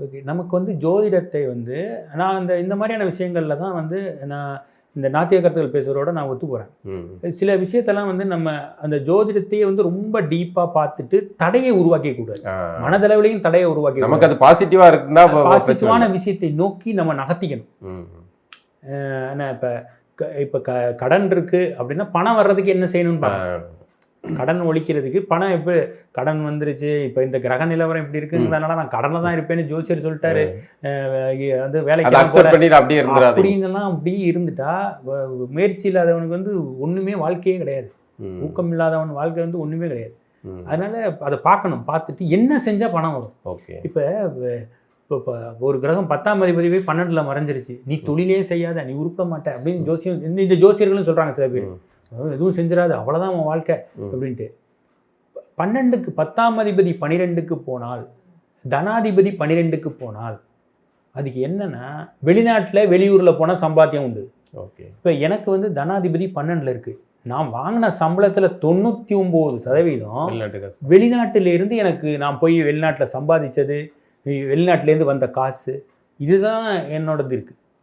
Okay. நமக்கு வந்து ஜோதிடத்தை வந்து நான் இந்த மாதிரியான விஷயங்களில் தான் வந்து நான் இந்த நாத்திக கருத்துக்கள் பேசுகிறோட நான் ஒத்து போகிறேன். சில விஷயத்தெல்லாம் வந்து நம்ம அந்த ஜோதிடத்தையே வந்து ரொம்ப டீப்பாக பார்த்துட்டு தடையை உருவாக்கக்கூடாது. மனதளவுலையும் தடையை உருவாக்கி நமக்கு அது பாசிட்டிவாக இருக்குன்னா பாசிட்டிவான விஷயத்தை நோக்கி நம்ம நகர்த்திக்கணும். ஏன்னா இப்போ கடன் இருக்குது அப்படின்னா பணம் வர்றதுக்கு என்ன செய்யணும்னு பார்க்கணும். கடன் ஒழிக்கிறதுக்கு பணம் இப்போ கடன் வந்துருச்சு, இப்போ இந்த கிரக நிலவரம் இப்படி இருக்குங்கிறதுனால நான் கடனில் தான் இருப்பேன்னு ஜோசியர் சொல்லிட்டாரு, வந்து வேலைக்கு அப்படின்னுலாம் அப்படியே இருந்துட்டா முயற்சி இல்லாதவனுக்கு வந்து ஒன்றுமே வாழ்க்கையே கிடையாது. ஊக்கம் இல்லாதவன் வாழ்க்கை வந்து ஒன்றுமே கிடையாது. அதனால அதை பார்க்கணும். பார்த்துட்டு என்ன செஞ்சால் பணம் வரும். இப்போ ஒரு கிரகம் 10ஆம் அதிபதி போய் 12ல் மறைஞ்சிருச்சு, நீ தொழிலே செய்யாத, நீ உருப்ப மாட்ட அப்படின்னு ஜோசியம் இந்த ஜோசியர்களும் சொல்கிறாங்க. சில பேர் எதுவும் செஞ்சிடாது, அவ்வளோதான் அவன் வாழ்க்கை அப்படின்ட்டு. 12க்கு 10ஆம் அதிபதி 12க்கு போனால், தனாதிபதி 12க்கு போனால் அதுக்கு என்னன்னா வெளிநாட்டில் வெளியூரில் போனால் சம்பாத்தியம் உண்டு. இப்போ எனக்கு வந்து தனாதிபதி 12ல் இருக்குது. நான் வாங்கின சம்பளத்தில் 99% வெளிநாட்டிலேருந்து எனக்கு நான் போய் வெளிநாட்டில் சம்பாதிச்சது, வெளிநாட்டிலேருந்து வந்த காசு, இதுதான் என்னோடது இருக்குது.